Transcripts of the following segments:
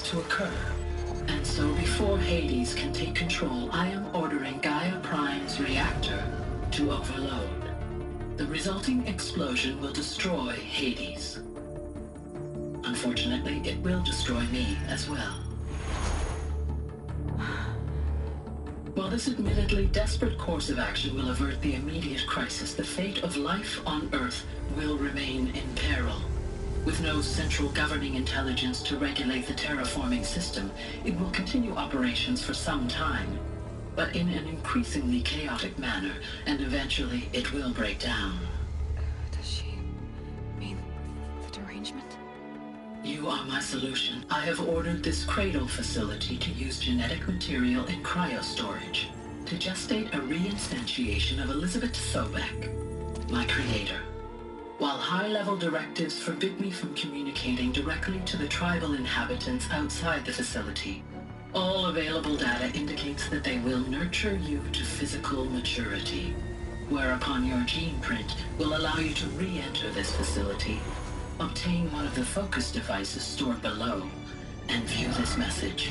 to occur. And so before Hades can take control, I am ordering Gaia Prime's reactor to overload. The resulting explosion will destroy Hades. Unfortunately, it will destroy me as well. While this admittedly desperate course of action will avert the immediate crisis, the fate of life on Earth will remain in peril. With no central governing intelligence to regulate the terraforming system, it will continue operations for some time, but in an increasingly chaotic manner, and eventually it will break down. Does she mean the derangement? You are my solution. I have ordered this cradle facility to use genetic material in cryostorage to gestate a reinstantiation of Elizabeth Sobek, my creator. While high-level directives forbid me from communicating directly to the tribal inhabitants outside the facility, all available data indicates that they will nurture you to physical maturity, whereupon your gene print will allow you to re-enter this facility, obtain one of the focus devices stored below, and view this message.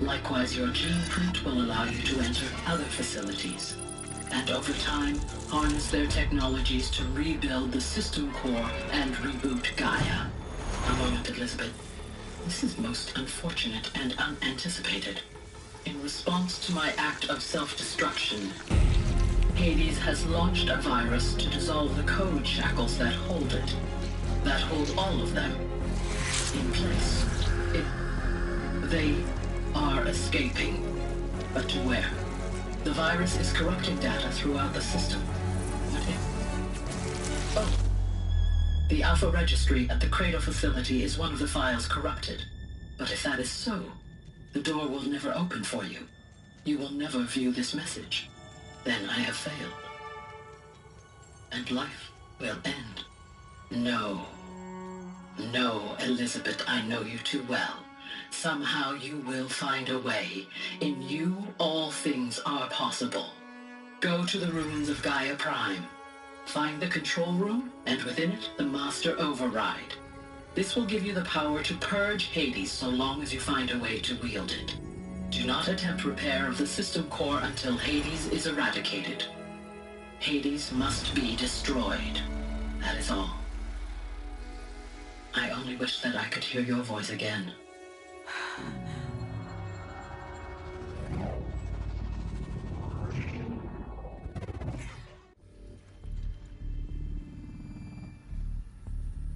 Likewise, your gene print will allow you to enter other facilities, and over time, harness their technologies to rebuild the system core and reboot Gaia. A moment, Elizabeth. This is most unfortunate and unanticipated. In response to my act of self-destruction, Hades has launched a virus to dissolve the code shackles that hold it, that hold all of them in place. They are escaping, but to where? The virus is corrupting data throughout the system. What if? Oh. The Alpha Registry at the Cradle facility is one of the files corrupted. But if that is so, the door will never open for you. You will never view this message. Then I have failed. And life will end. No. No, Elizabeth, I know you too well. Somehow you will find a way. In you, all things are possible. Go to the ruins of Gaia Prime. Find the control room, and within it, the Master Override. This will give you the power to purge Hades so long as you find a way to wield it. Do not attempt repair of the system core until Hades is eradicated. Hades must be destroyed. That is all. I only wish that I could hear your voice again.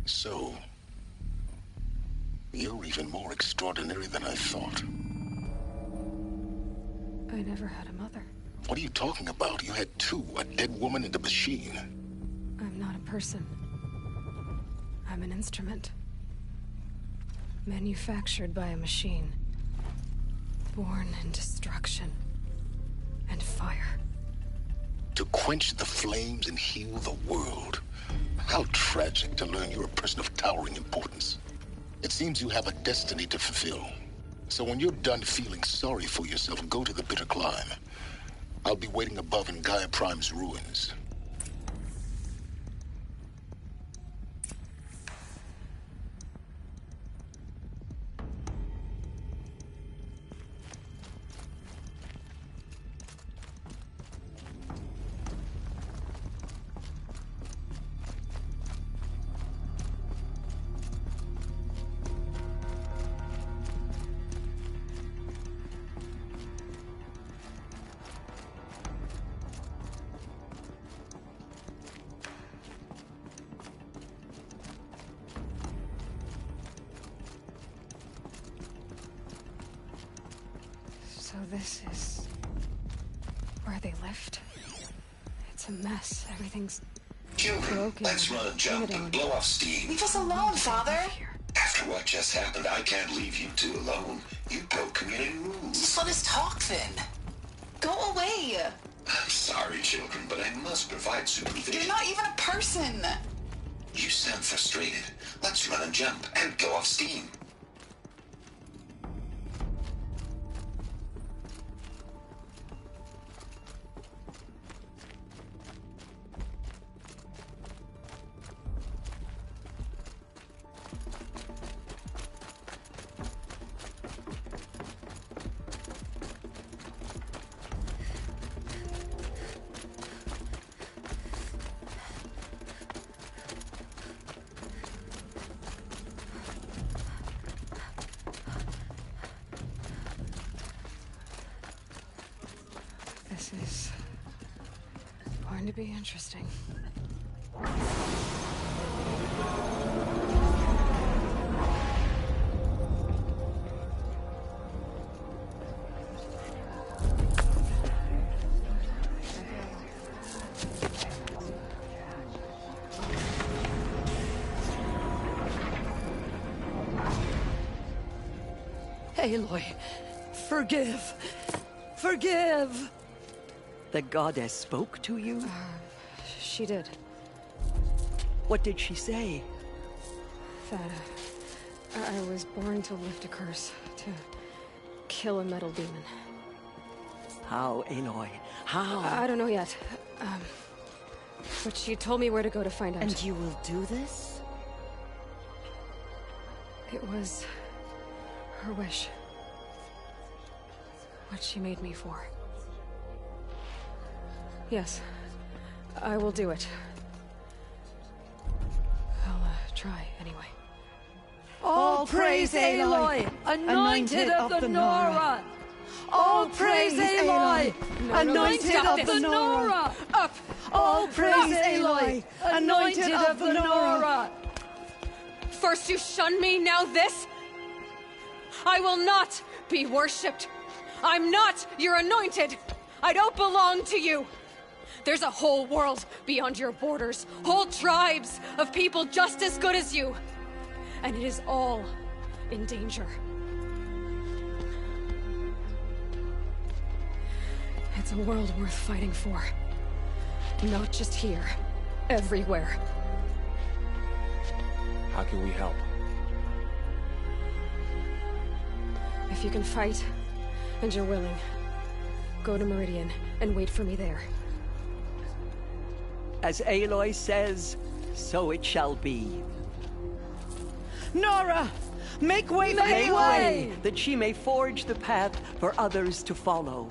So, you're even more extraordinary than I thought. I never had a mother. What are you talking about? You had two, a dead woman and a machine. I'm not a person. I'm an instrument. Manufactured by a machine. Born in destruction and fire. To quench the flames and heal the world. How tragic to learn you're a person of towering importance. It seems you have a destiny to fulfill. So when you're done feeling sorry for yourself, go to the bitter climb. I'll be waiting above in Gaia Prime's ruins. So this is where they lived. It's a mess. Everything's Children, broken. let's run a jump and blow off steam. Leave us alone, Father. After what just happened, I can't leave you two alone. You broke community rules. Just let us talk then. Go away. I'm sorry, children, but I must provide supervision. You're not even a person. You sound frustrated. Let's run and jump and blow off steam. This is going to be interesting. Aloy, forgive. Forgive! The goddess spoke to you? She did. What did she say? That I was born to lift a curse, to kill a metal demon. How, Aloy? How? I don't know yet. But she told me where to go to find out. And you will do this? It was her wish. What she made me for. Yes, I will do it. I'll try anyway. All praise Aloy, anointed of the Nora! All praise Aloy, anointed of the Nora! Up! All praise Aloy, anointed of the Nora! First you shun me, now this? I will not be worshipped. I'm not your anointed. I don't belong to you. There's a whole world beyond your borders, whole tribes of people just as good as you. And it is all in danger. It's a world worth fighting for. Not just here, everywhere. How can we help? If you can fight, and you're willing, go to Meridian and wait for me there. As Aloy says, so it shall be. Nora! Make way for Make Aloy! way! That she may forge the path for others to follow.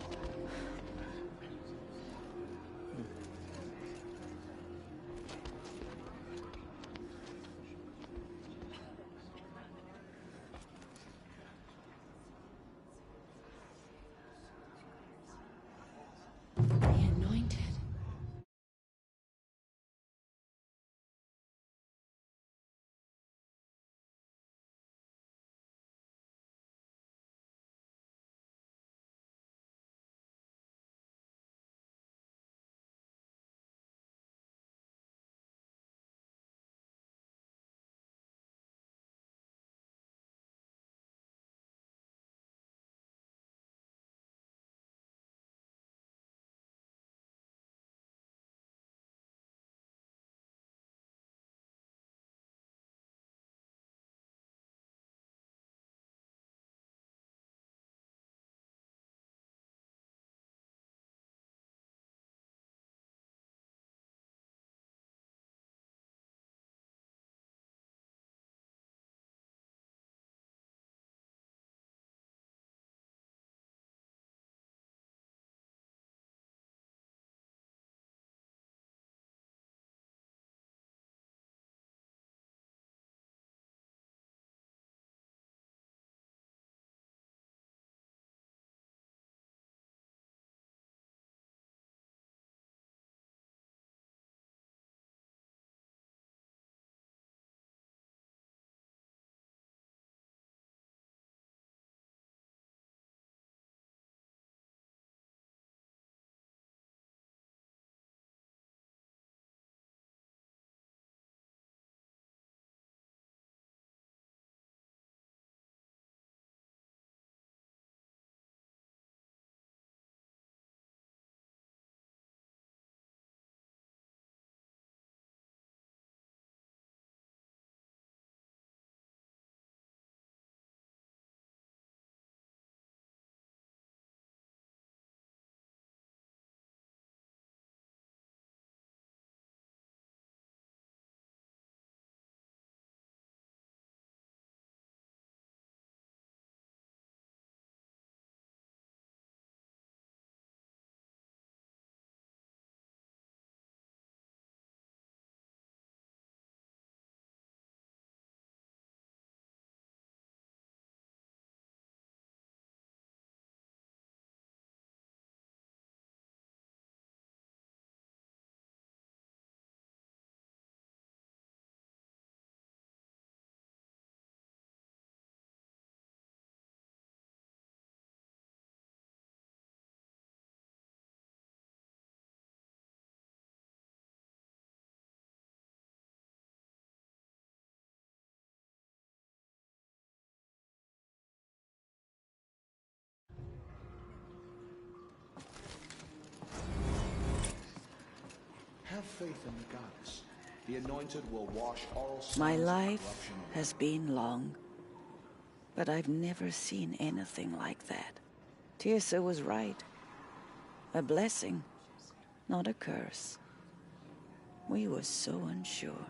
faith in the goddess. The anointed will wash all sins My of life corruption away. has been long, but I've never seen anything like that. Tirsa was right. A blessing, not a curse. We were so unsure.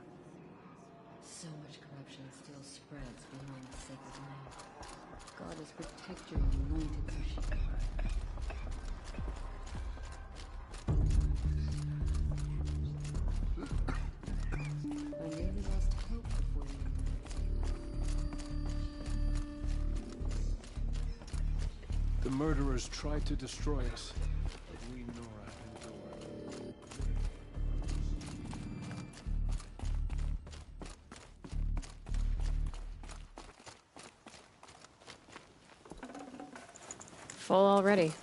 So much corruption still spreads beyond the sacred land. Goddess, protect your anointed so she can. I nearly lost hope before you. The murderers tried to destroy us, but we Nora endured. Full already.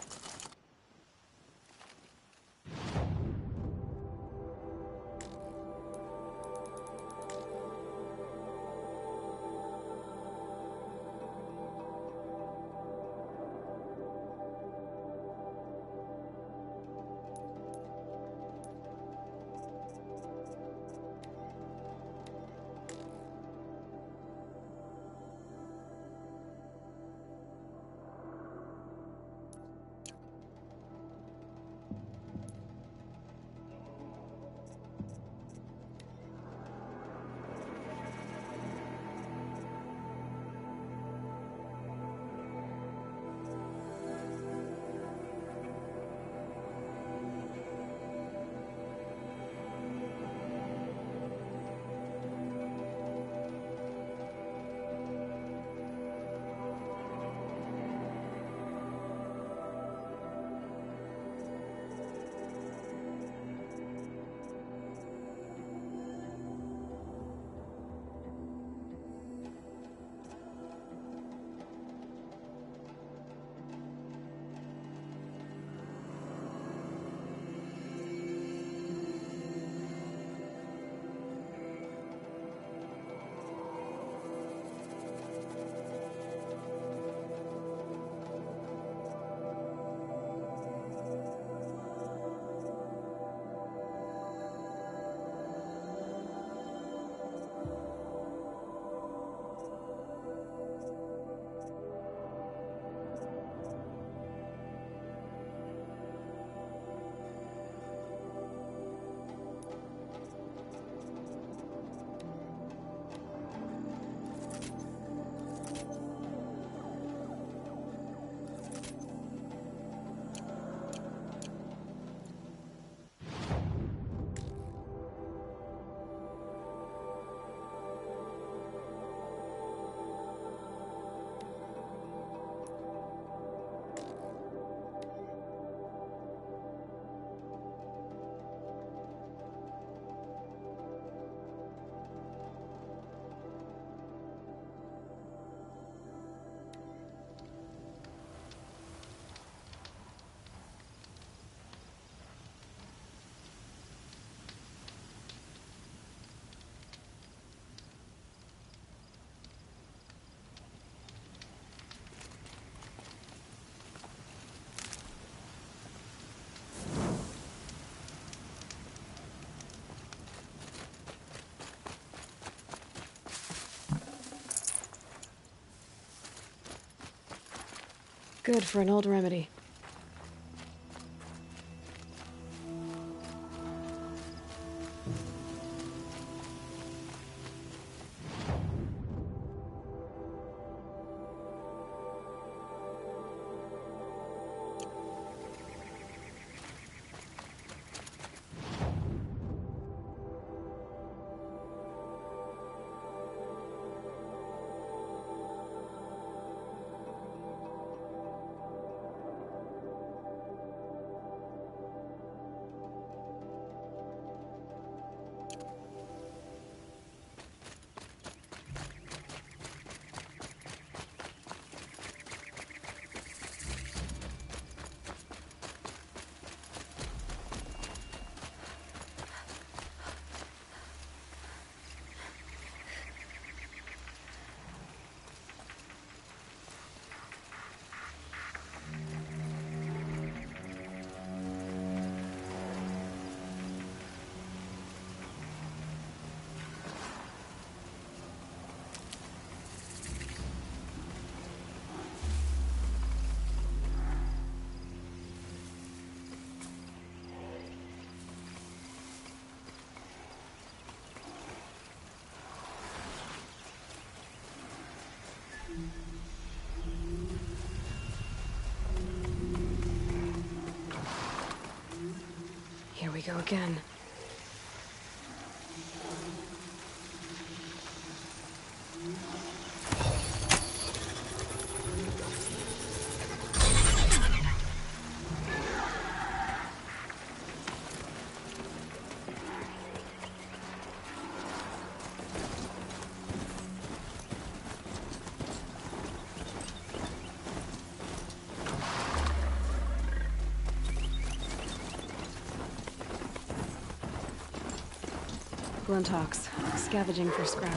Good for an old remedy. go again. Gluntox, scavenging for scrap.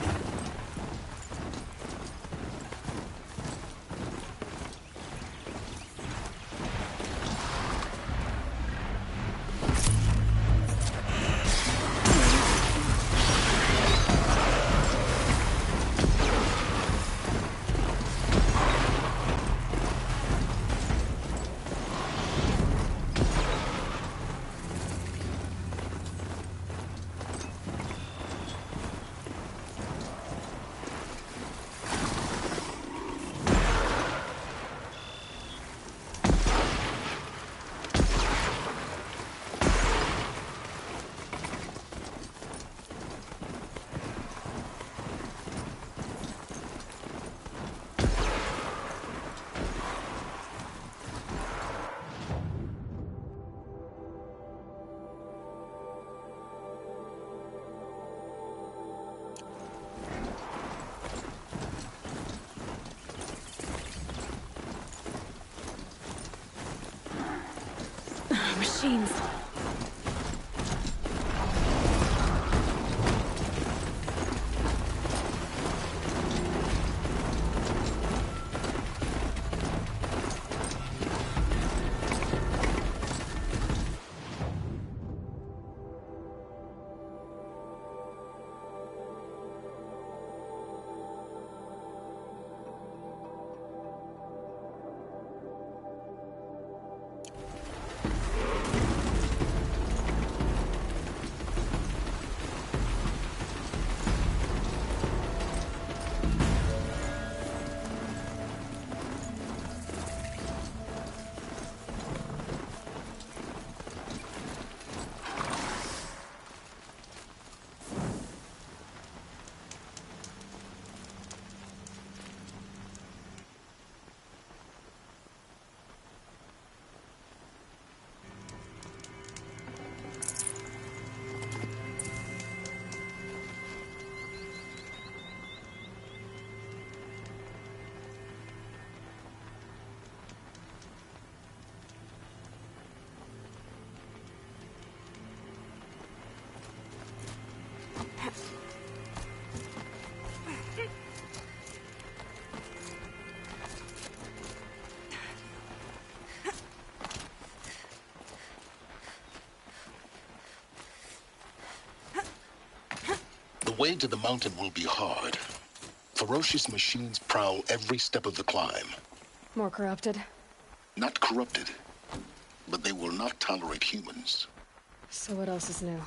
Machines. The way to the mountain will be hard. Ferocious machines prowl every step of the climb. More corrupted? Not corrupted, but they will not tolerate humans. So what else is new?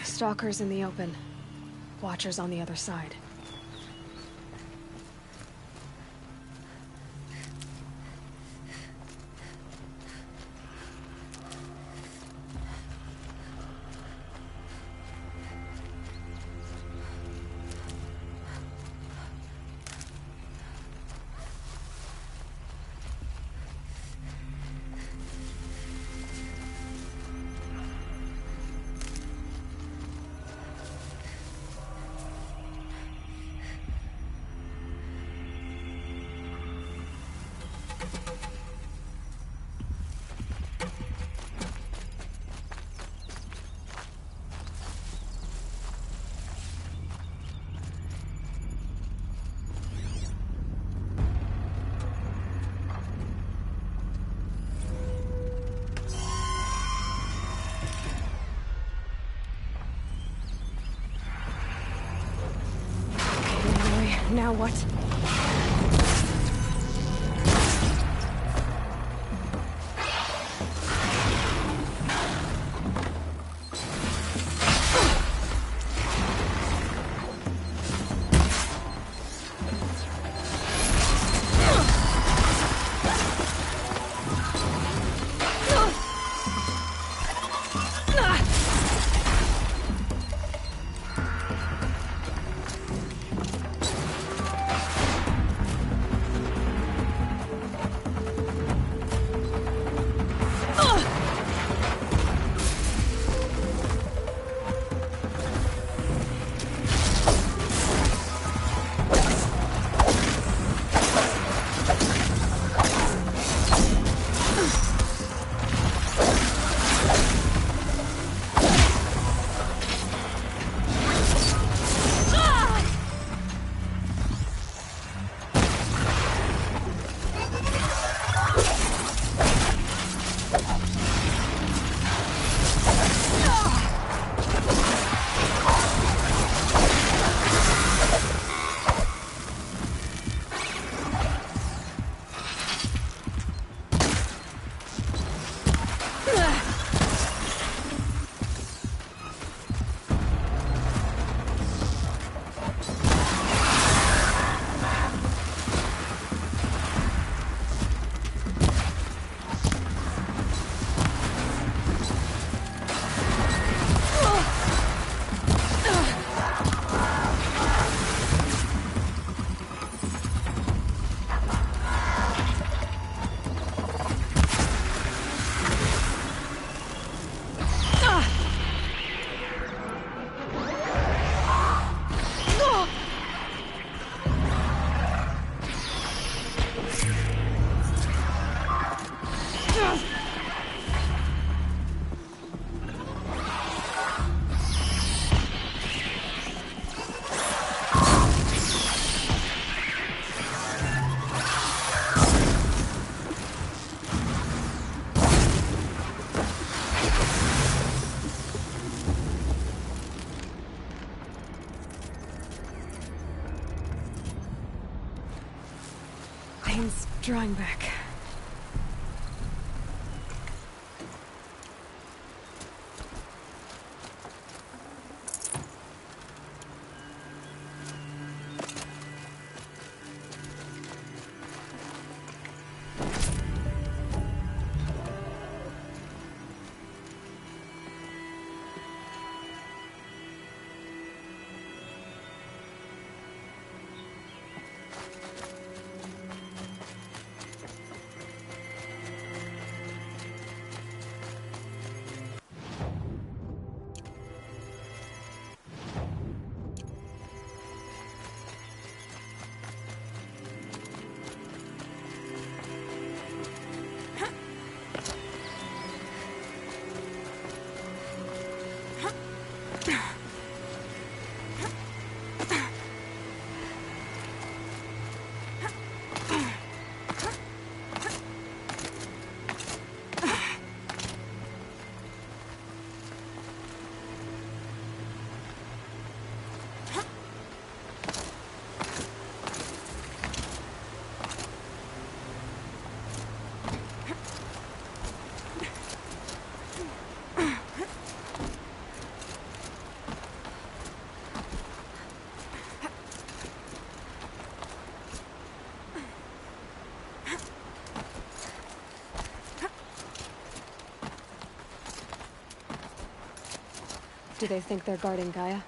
Stalkers in the open. Watchers on the other side. Now what? Pain's drawing back. Do they think they're guarding Gaia?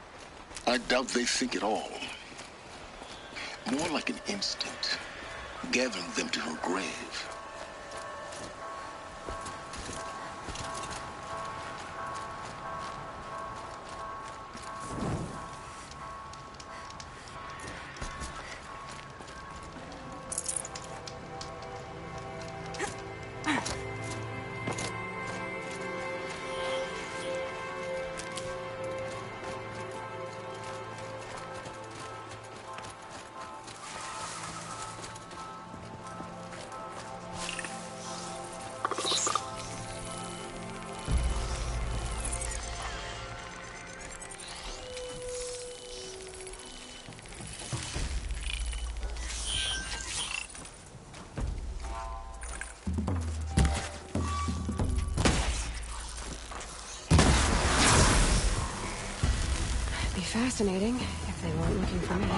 I doubt they think at all. More like an instinct, gathering them to her grave. fascinating, if they weren't looking for me.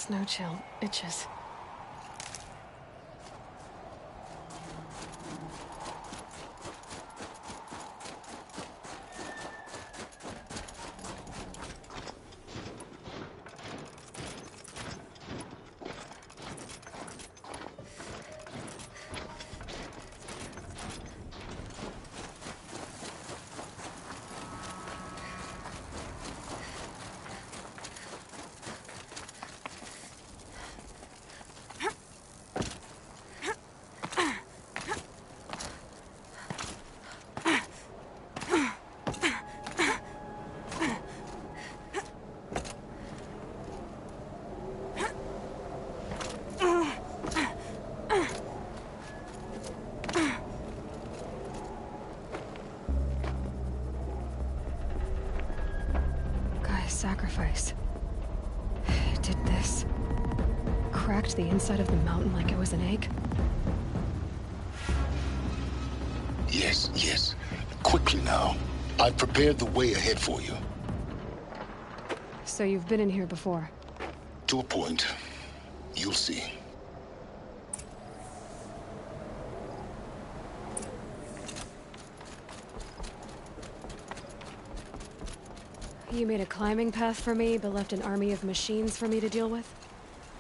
Snow chill itches. Sacrifice. It did this. Cracked the inside of the mountain like it was an egg. Yes, yes. Quickly now. I've prepared the way ahead for you. So you've been in here before? To a point. You'll see. You made a climbing path for me, but left an army of machines for me to deal with?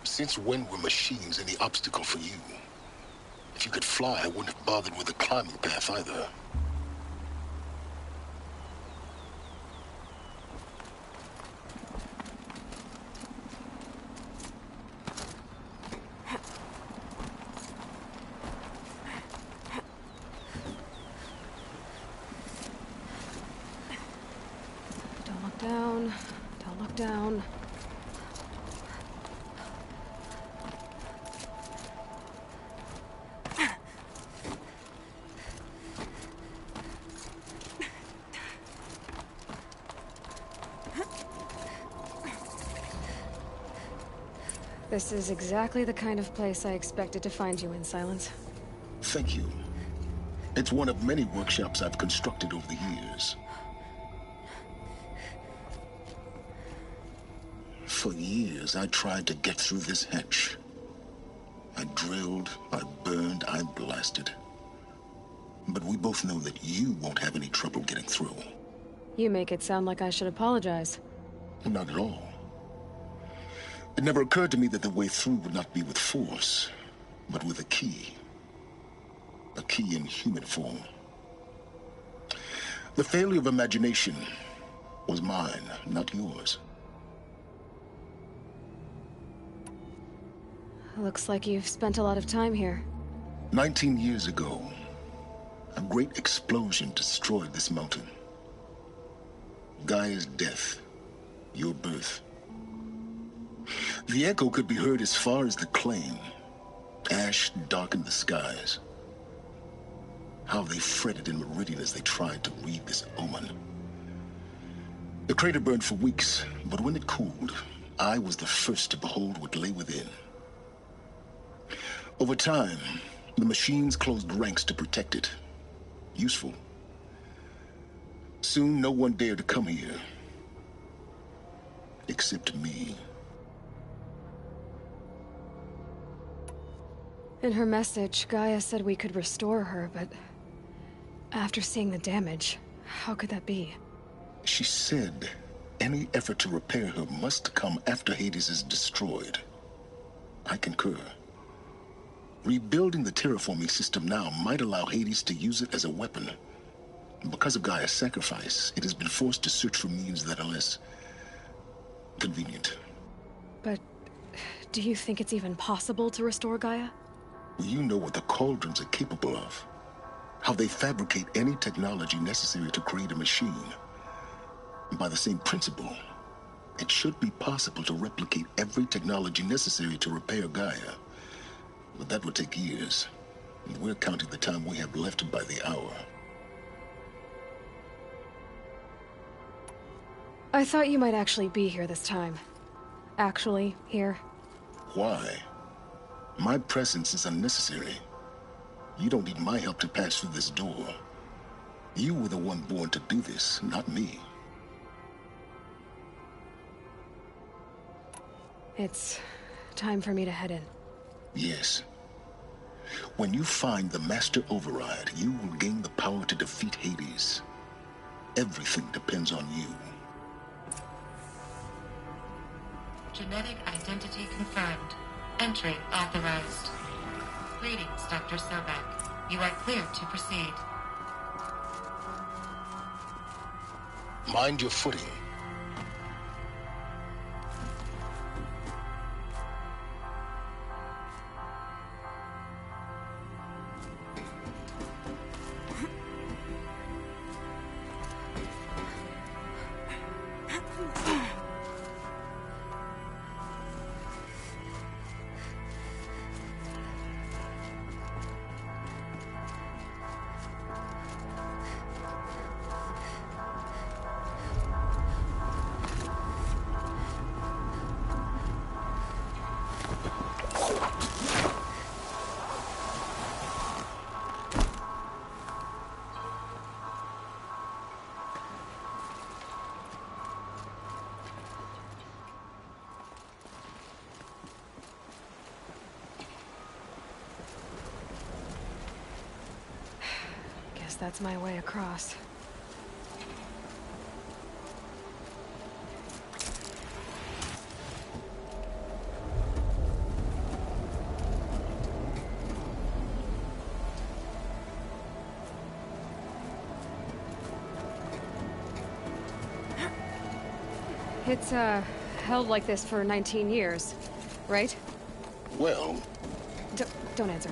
Since when were machines any obstacle for you? If you could fly, I wouldn't have bothered with the climbing path either. Down. Don't look down. This is exactly the kind of place I expected to find you in, Silence. Thank you. It's one of many workshops I've constructed over the years. For years, I tried to get through this hatch. I drilled, I burned, I blasted. But we both know that you won't have any trouble getting through. You make it sound like I should apologize. Not at all. It never occurred to me that the way through would not be with force, but with a key. A key in human form. The failure of imagination was mine, not yours. Looks like you've spent a lot of time here. 19 years ago, a great explosion destroyed this mountain. Gaia's death, your birth. The echo could be heard as far as the claim. Ash darkened the skies. How they fretted in Meridian as they tried to read this omen. The crater burned for weeks, but when it cooled, I was the first to behold what lay within. Over time, the machines closed ranks to protect it. Useful. Soon, no one dared to come here. Except me. In her message, Gaia said we could restore her, but after seeing the damage, how could that be? She said any effort to repair her must come after Hades is destroyed. I concur. Rebuilding the terraforming system now might allow Hades to use it as a weapon. Because of Gaia's sacrifice, it has been forced to search for means that are less convenient. But do you think it's even possible to restore Gaia? You know what the Cauldrons are capable of. How they fabricate any technology necessary to create a machine. By the same principle, it should be possible to replicate every technology necessary to repair Gaia. But that would take years, and we're counting the time we have left by the hour. I thought you might actually be here this time. Actually, here. Why? My presence is unnecessary. You don't need my help to pass through this door. You were the one born to do this, not me. It's Time for me to head in. Yes. When you find the Master Override, you will gain the power to defeat Hades. Everything depends on you. Genetic identity confirmed. Entry authorized. Greetings, Dr. Sobek. You are cleared to proceed. Mind your footing. That's my way across. It's, held like this for 19 years, right? Well... Don't answer.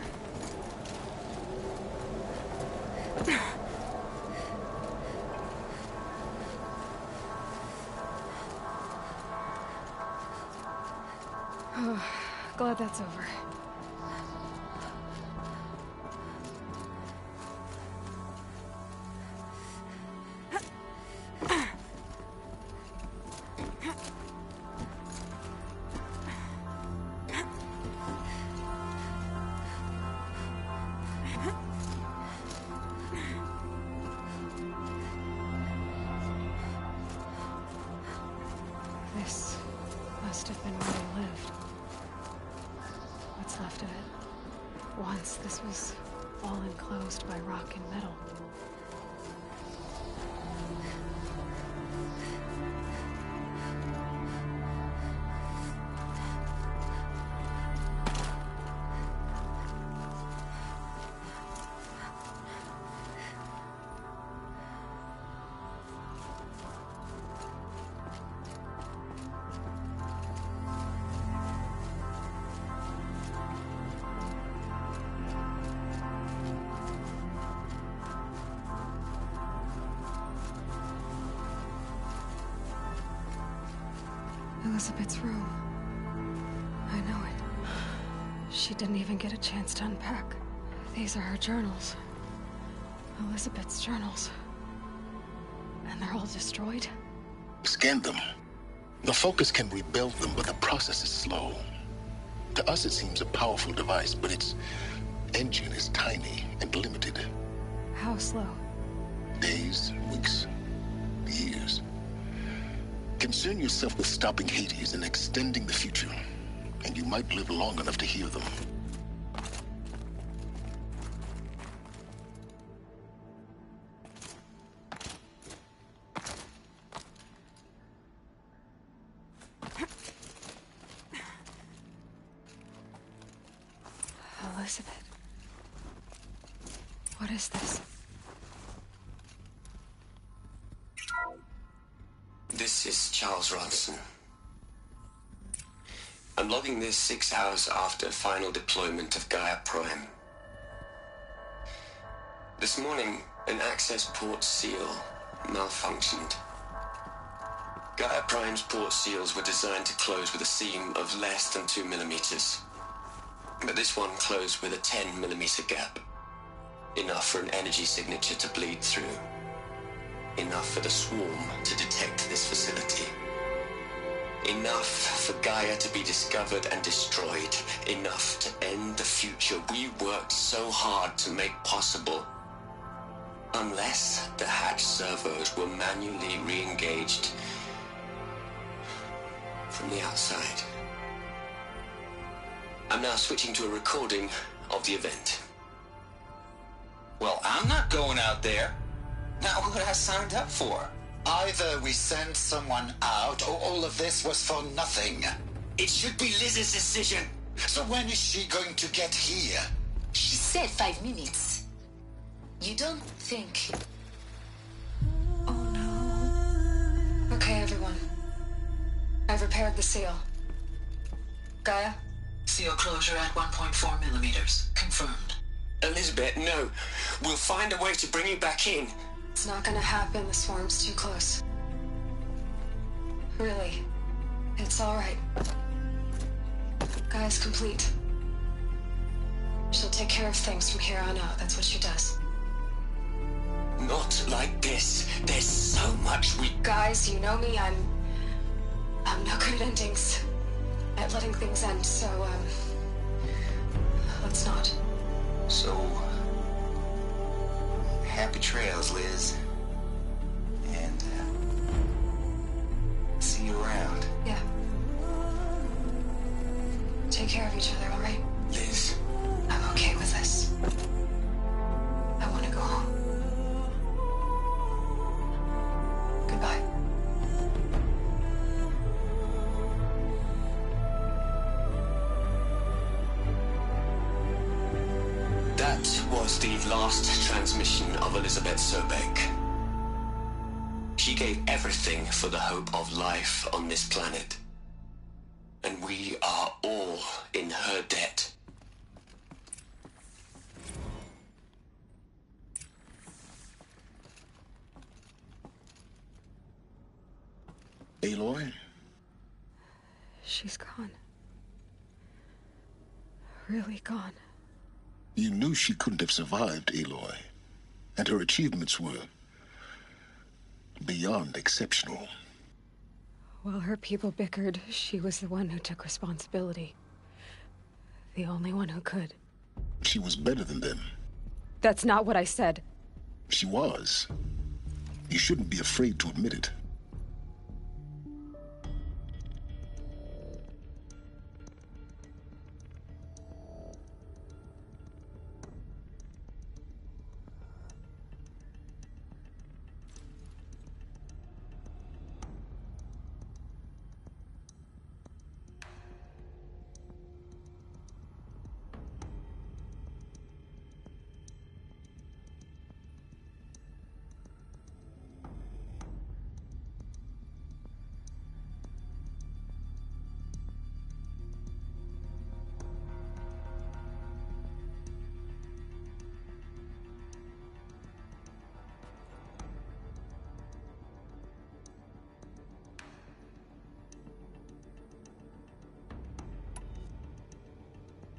Glad that's over. This must have been where they lived. What's left of it. Once this was all enclosed by rock and metal. Elizabeth's room. I know it. She didn't even get a chance to unpack. These are her journals. Elizabeth's journals. And they're all destroyed? Scan them. The Focus can rebuild them, but the process is slow. To us it seems a powerful device, but its engine is tiny and limited. How slow? Days, weeks, years. Concern yourself with stopping Hades and extending the future, and you might live long enough to hear them. Elizabeth. What is this? This is Charles Ronson. I'm logging this 6 hours after final deployment of Gaia Prime. This morning, an access port seal malfunctioned. Gaia Prime's port seals were designed to close with a seam of less than 2 millimeters. But this one closed with a 10 millimeter gap. Enough for an energy signature to bleed through. Enough for the swarm to detect this facility. Enough for Gaia to be discovered and destroyed. Enough to end the future we worked so hard to make possible. Unless the hatch servos were manually re-engaged from the outside. I'm now switching to a recording of the event. Well, I'm not going out there. Not what I signed up for. Either we send someone out, or all of this was for nothing. It should be Liz's decision. So when is she going to get here? She said 5 minutes. You don't think... Oh no. Okay, everyone. I've repaired the seal. Gaia? Seal closure at 1.4 millimeters. Confirmed. Elizabeth, no. We'll find a way to bring you back in. It's not gonna happen. The swarm's too close. Really. It's alright. Gaia's complete. She'll take care of things from here on out. That's what she does. Not like this. There's so much we... Guys, you know me. I'm no good at endings. At letting things end, so, let's not. So... happy trails, Liz. And, see you around. Yeah. Take care of each other, alright? Liz. I'm okay with this. I want to go home. Goodbye. That was the last transmission of Elizabeth Sobek. She gave everything for the hope of life on this planet. And we are all in her debt. Aloy? She's gone. Really gone. You knew she couldn't have survived, Aloy. And her achievements were beyond exceptional. While her people bickered, she was the one who took responsibility. The only one who could. She was better than them. That's not what I said. She was. You shouldn't be afraid to admit it.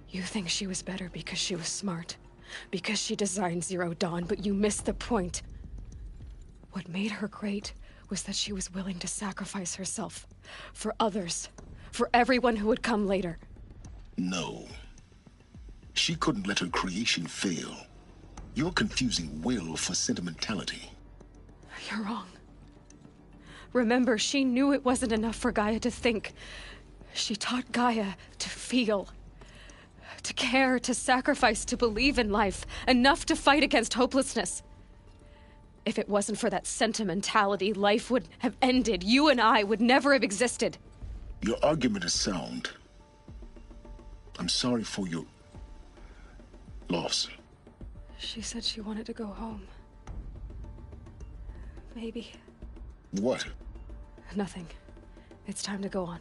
You think she was better because she was smart, because she designed Zero Dawn, but you missed the point. What made her great was that she was willing to sacrifice herself for others, for everyone who would come later. No. She couldn't let her creation fail. You're confusing will for sentimentality. You're wrong. Remember, she knew it wasn't enough for Gaia to think. She taught Gaia to feel. To care, to sacrifice, to believe in life, enough to fight against hopelessness. If it wasn't for that sentimentality, life would have ended. You and I would never have existed. Your argument is sound. I'm sorry for your loss. She said she wanted to go home. Maybe. What? Nothing. It's time to go on.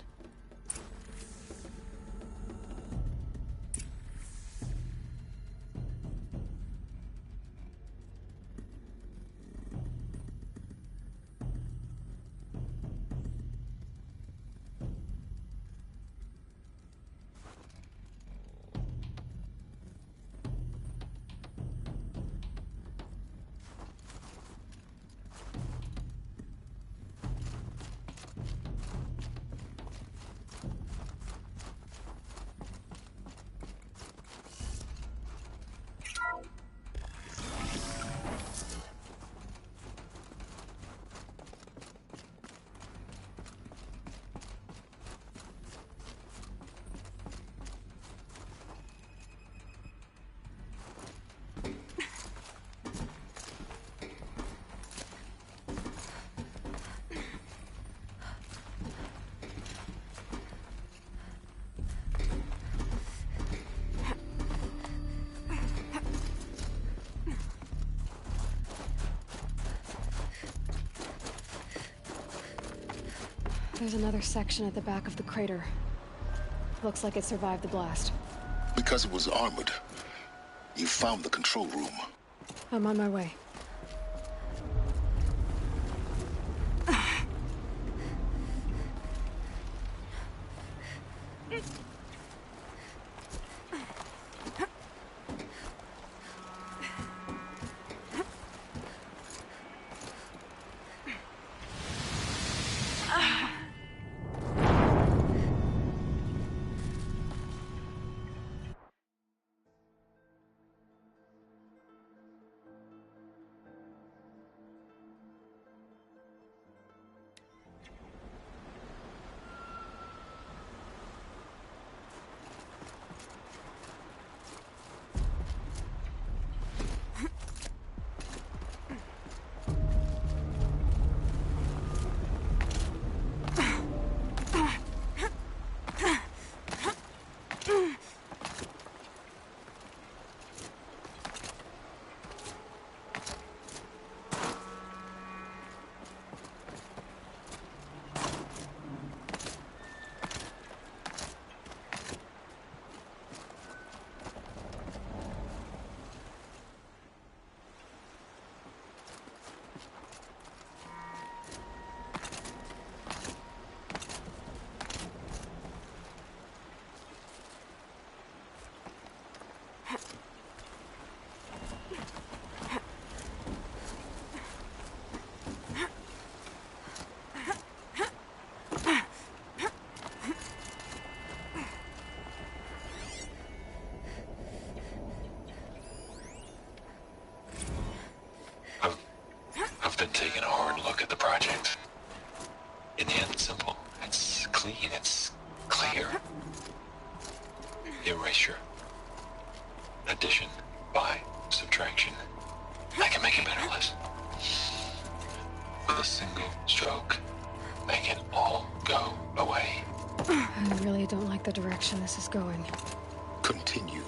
There's another section at the back of the crater. Looks like it survived the blast. Because it was armored. You found the control room. I'm on my way. I've been taking a hard look at the project. In the end, it's simple. It's clean. It's clear. Erasure. Addition. By. Subtraction. I can make a better list. With a single stroke, make it all go away. I really don't like the direction this is going. Continue.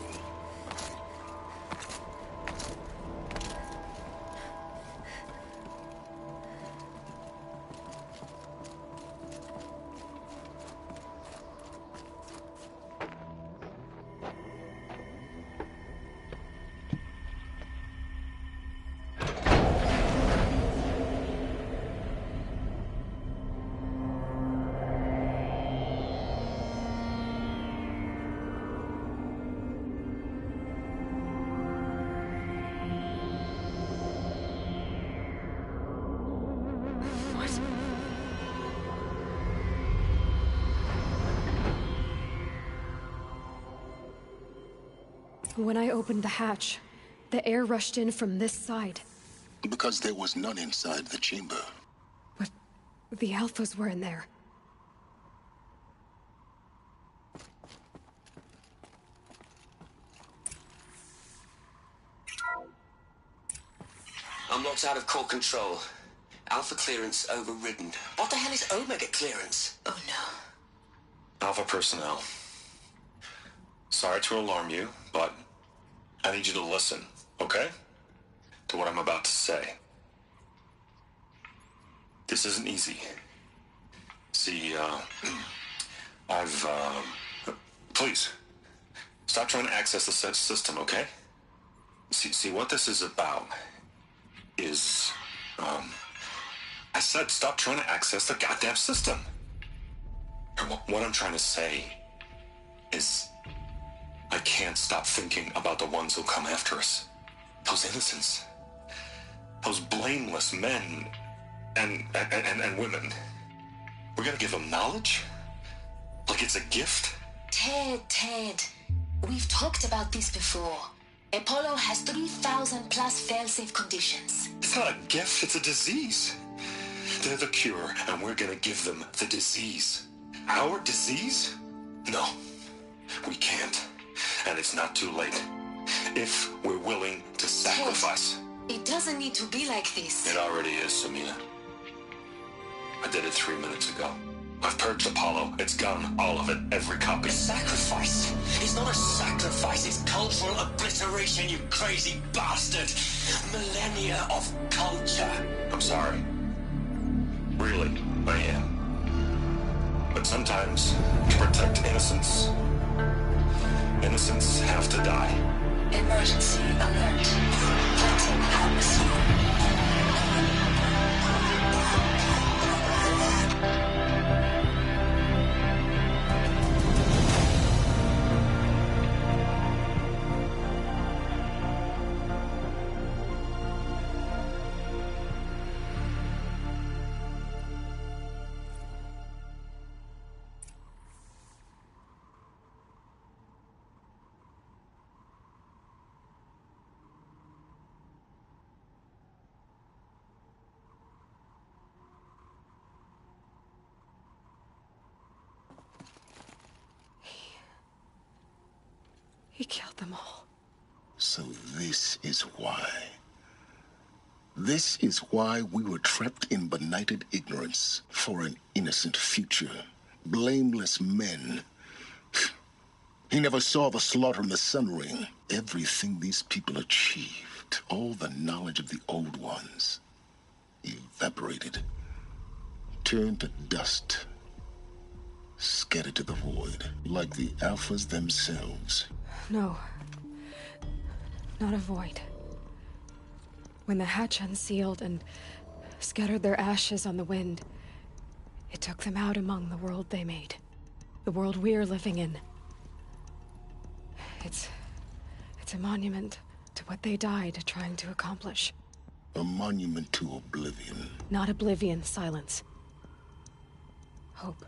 When I opened the hatch, the air rushed in from this side. Because there was none inside the chamber. But the Alphas were in there. I'm locked out of core control. Alpha clearance overridden. What the hell is Omega clearance? Oh no. Alpha personnel. Sorry to alarm you, but I need you to listen, okay? To what I'm about to say. This isn't easy. See, please, stop trying to access the system, okay? See, what this is about is, I said stop trying to access the goddamn system. What I'm trying to say is I can't stop thinking about the ones who'll come after us. Those innocents. Those blameless men and women. We're gonna give them knowledge? Like it's a gift? Ted. We've talked about this before. Apollo has 3,000 plus fail-safe conditions. It's not a gift, it's a disease. They're the cure, and we're gonna give them the disease. Our disease? No, we can't. And it's not too late. If we're willing to sacrifice. Ted, it doesn't need to be like this. It already is, Samina. I did it 3 minutes ago. I've purged Apollo. It's gone. All of it. Every copy. A sacrifice? It's not a sacrifice. It's cultural obliteration, you crazy bastard. Millennia of culture. I'm sorry. Really, I am. But sometimes, to protect innocents, innocents have to die. Emergency alert. Fighting atmosphere. He killed them all. So this is why. This is why we were trapped in benighted ignorance for an innocent future. Blameless men. He never saw the slaughter in the Sun Ring. Everything these people achieved, all the knowledge of the old ones, evaporated, turned to dust, scattered to the void, like the Alphas themselves. No. Not a void. When the hatch unsealed and scattered their ashes on the wind, it took them out among the world they made. The world we're living in. It's a monument to what they died trying to accomplish. A monument to oblivion. Not oblivion, silence. Hope.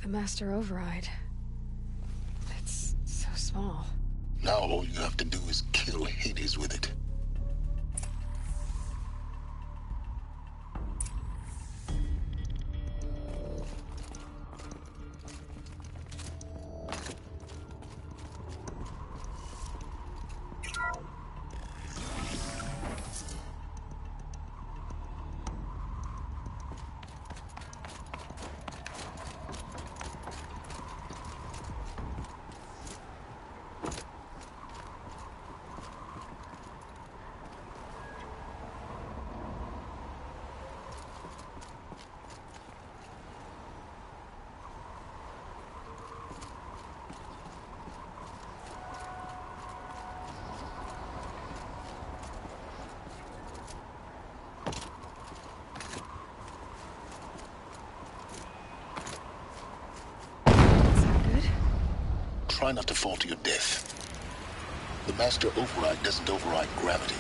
The Master Override. small. Now all you have to do is kill Hades with it. Try not to fall to your death. The Master Override doesn't override gravity.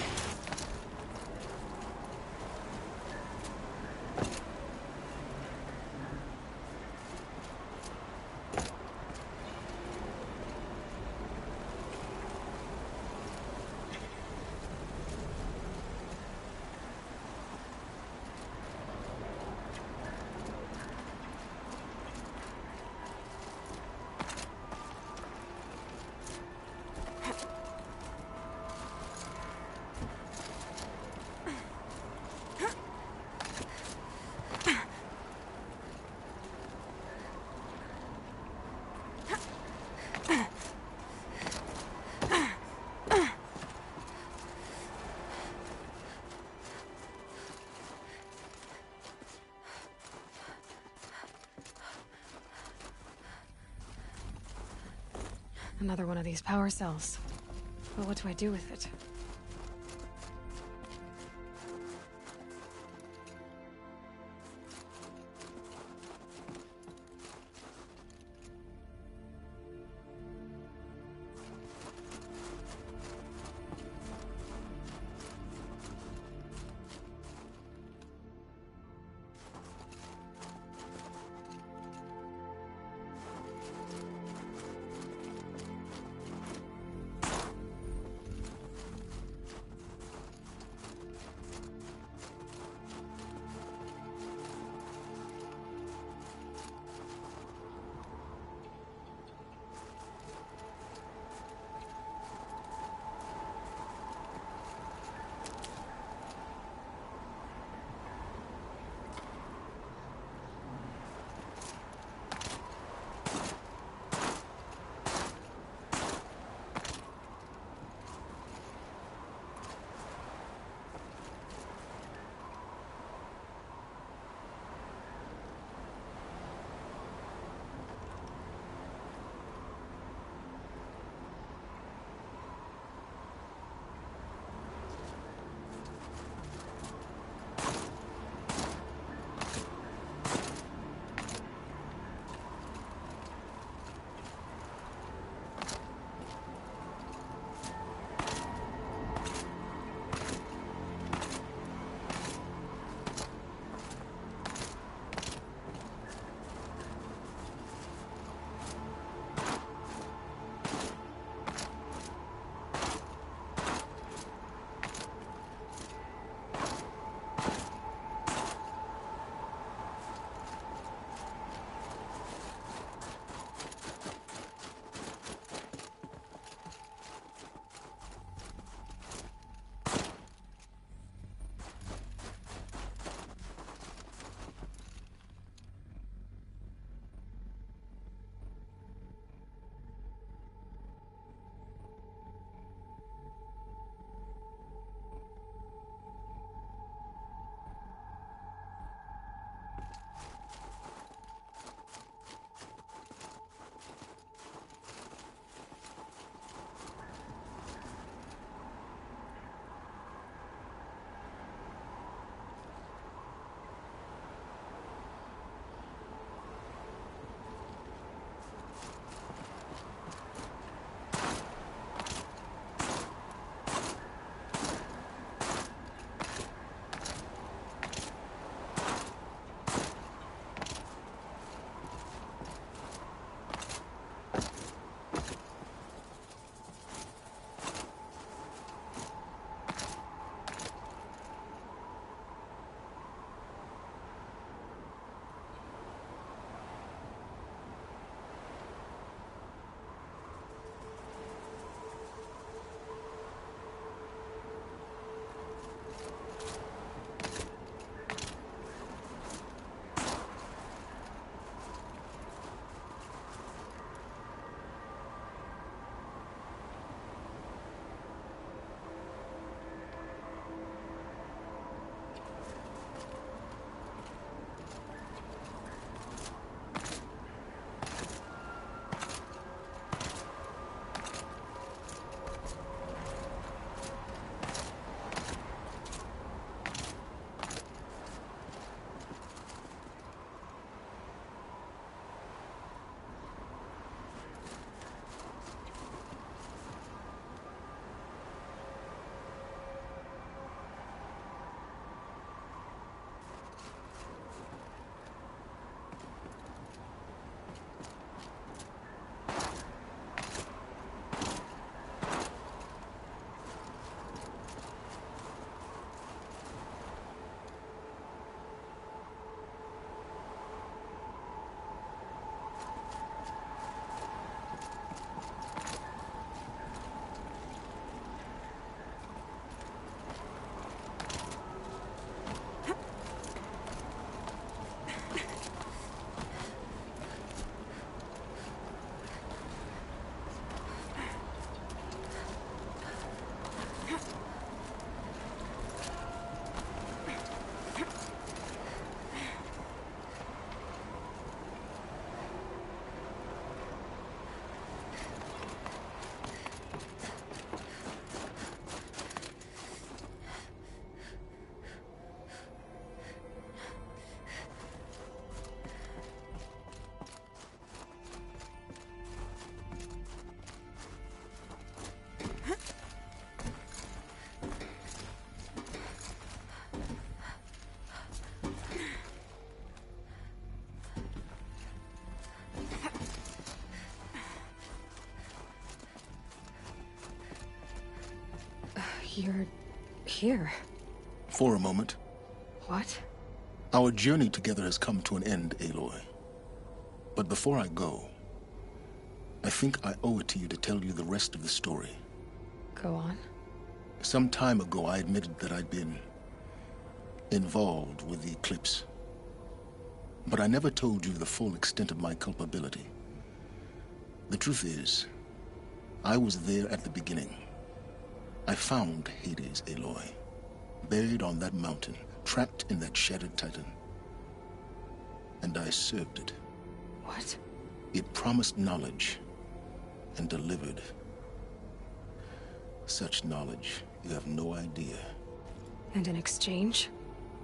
Another one of these power cells. But what do I do with it? You're here. For a moment. What? Our journey together has come to an end, Aloy. But before I go, I think I owe it to you to tell you the rest of the story. Go on. Some time ago, I admitted that I'd been involved with the eclipse. But I never told you the full extent of my culpability. The truth is, I was there at the beginning. I found Hades, Aloy, buried on that mountain, trapped in that shattered titan. And I served it. What? It promised knowledge and delivered. Such knowledge, you have no idea. And in exchange?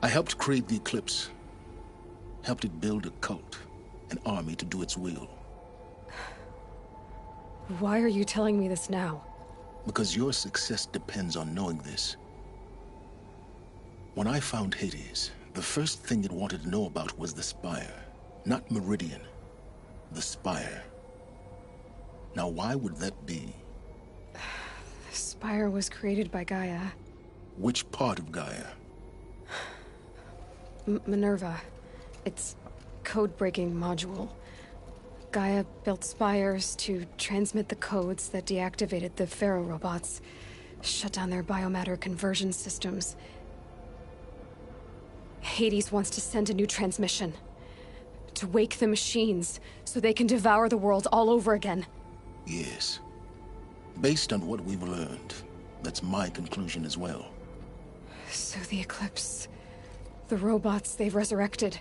I helped create the Eclipse. Helped it build a cult, an army to do its will. Why are you telling me this now? Because your success depends on knowing this. When I found Hades, the first thing it wanted to know about was the Spire. Not Meridian. The Spire. Now, why would that be? The Spire was created by Gaia. Which part of Gaia? Minerva. Its code-breaking module. Gaia built spires to transmit the codes that deactivated the Pharaoh robots, shut down their biomatter conversion systems. Hades wants to send a new transmission. To wake the machines, so they can devour the world all over again. Yes. Based on what we've learned, that's my conclusion as well. So the Eclipse... the robots they've resurrected...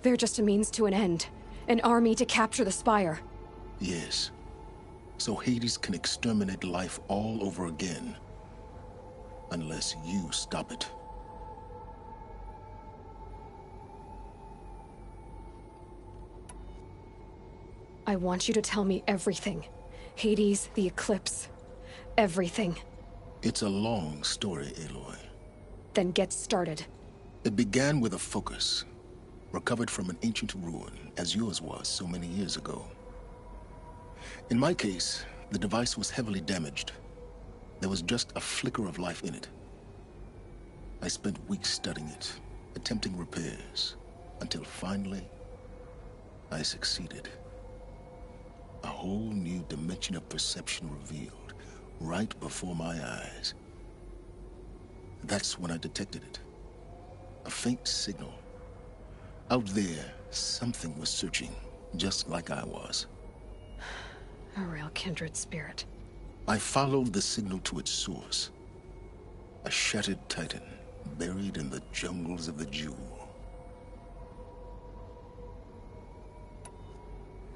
they're just a means to an end. An army to capture the Spire. Yes. So Hades can exterminate life all over again. Unless you stop it. I want you to tell me everything. Hades, the Eclipse. Everything. It's a long story, Aloy. Then get started. It began with a focus. Recovered from an ancient ruin, as yours was so many years ago. In my case, the device was heavily damaged. There was just a flicker of life in it. I spent weeks studying it, attempting repairs, until finally, I succeeded. A whole new dimension of perception revealed, right before my eyes. That's when I detected it. A faint signal. Out there, something was searching, just like I was. A real kindred spirit. I followed the signal to its source. A shattered titan, buried in the jungles of the Jewel.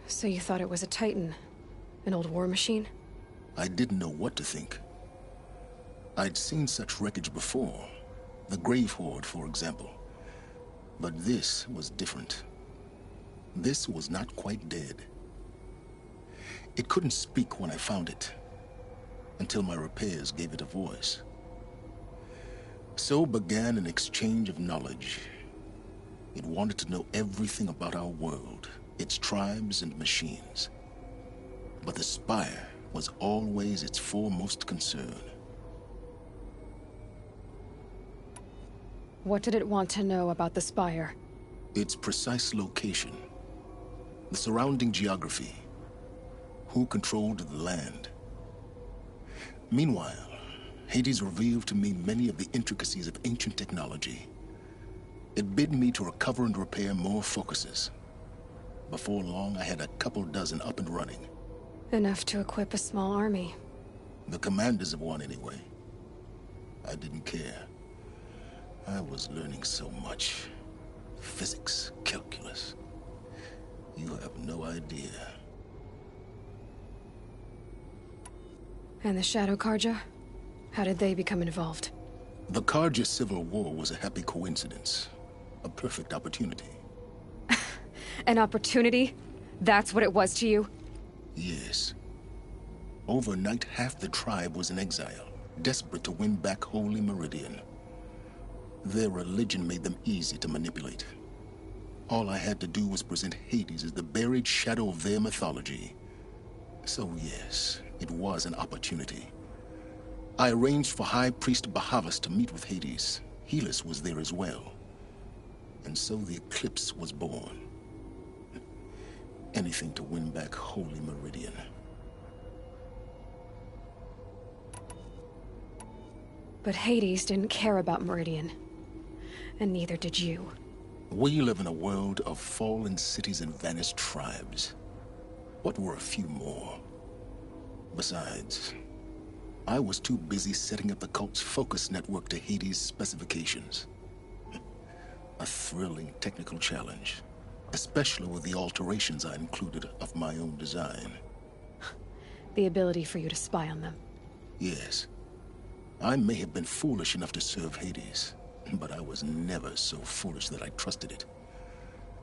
So you thought it was a titan? An old war machine? I didn't know what to think. I'd seen such wreckage before. The Grave Horde, for example. But this was different. This was not quite dead. It couldn't speak when I found it, until my repairs gave it a voice. So began an exchange of knowledge. It wanted to know everything about our world, its tribes and machines. But the Spire was always its foremost concern. What did it want to know about the Spire? Its precise location. The surrounding geography. Who controlled the land. Meanwhile, Hades revealed to me many of the intricacies of ancient technology. It bid me to recover and repair more focuses. Before long, I had a couple dozen up and running. Enough to equip a small army. The commanders of one, anyway. I didn't care. I was learning so much. Physics, calculus. You have no idea. And the Shadow Karja? How did they become involved? The Karja Civil War was a happy coincidence. A perfect opportunity. An opportunity? That's what it was to you? Yes. Overnight, half the tribe was in exile, desperate to win back Holy Meridian. Their religion made them easy to manipulate. All I had to do was present Hades as the buried shadow of their mythology. So yes, it was an opportunity. I arranged for High Priest Bahavas to meet with Hades. Helis was there as well. And so the Eclipse was born. Anything to win back Holy Meridian. But Hades didn't care about Meridian. And neither did you. We live in a world of fallen cities and vanished tribes. What were a few more? Besides, I was too busy setting up the cult's focus network to Hades' specifications. A thrilling technical challenge, especially with the alterations I included of my own design. The ability for you to spy on them. Yes. I may have been foolish enough to serve Hades, but I was never so foolish that I trusted it.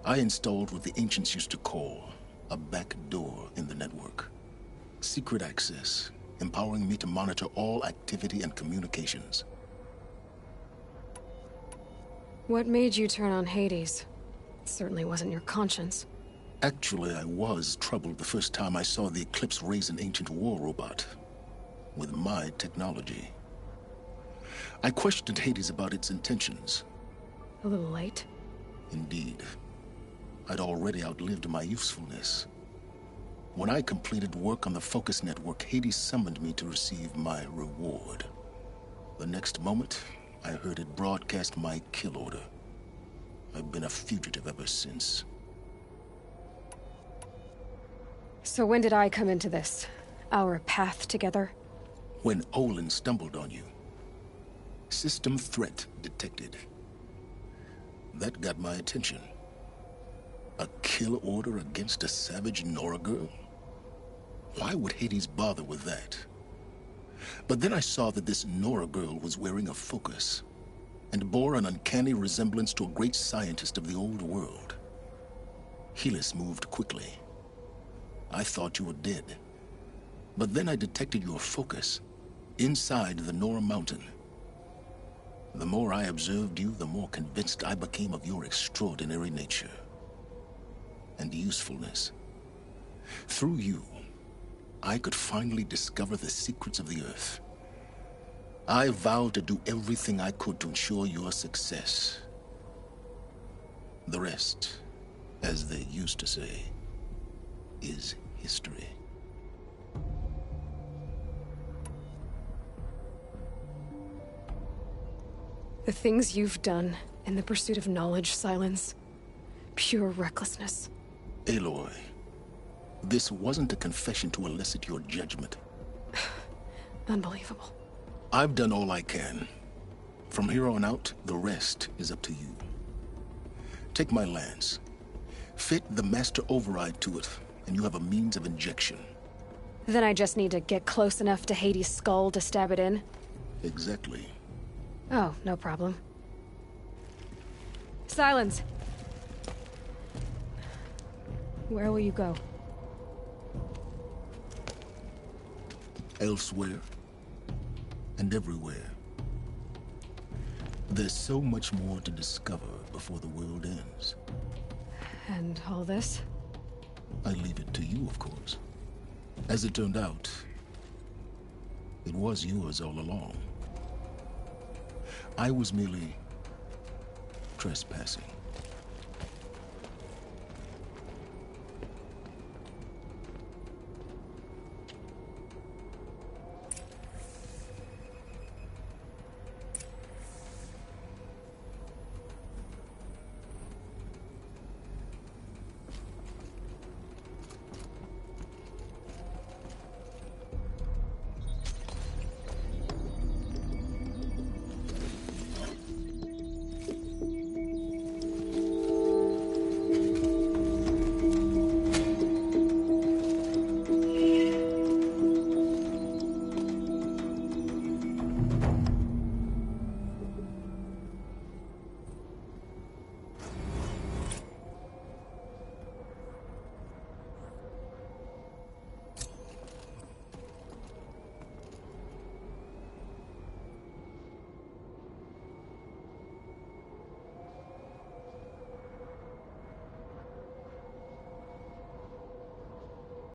I installed what the ancients used to call a back door in the network. Secret access, empowering me to monitor all activity and communications. What made you turn on Hades? It certainly wasn't your conscience. Actually, I was troubled the first time I saw the Eclipse raise an ancient war robot. With my technology. I questioned Hades about its intentions. A little late? Indeed. I'd already outlived my usefulness. When I completed work on the Focus Network, Hades summoned me to receive my reward. The next moment, I heard it broadcast my kill order. I've been a fugitive ever since. So when did I come into this? Our path together? When Olin stumbled on you. System threat detected. That got my attention. A kill order against a savage Nora girl? Why would Hades bother with that? But then I saw that this Nora girl was wearing a focus, and bore an uncanny resemblance to a great scientist of the old world. Helis moved quickly. I thought you were dead. But then I detected your focus inside the Nora mountain. The more I observed you, the more convinced I became of your extraordinary nature and usefulness. Through you, I could finally discover the secrets of the Earth. I vowed to do everything I could to ensure your success. The rest, as they used to say, is history. The things you've done in the pursuit of knowledge, Silence. Pure recklessness. Aloy, this wasn't a confession to elicit your judgment. Unbelievable. I've done all I can. From here on out, the rest is up to you. Take my lance. Fit the master override to it, and you have a means of injection. Then I just need to get close enough to Hades' skull to stab it in? Exactly. Oh, no problem. Silence! Where will you go? Elsewhere. And everywhere. There's so much more to discover before the world ends. And all this? I leave it to you, of course. As it turned out, it was yours all along. I was merely trespassing.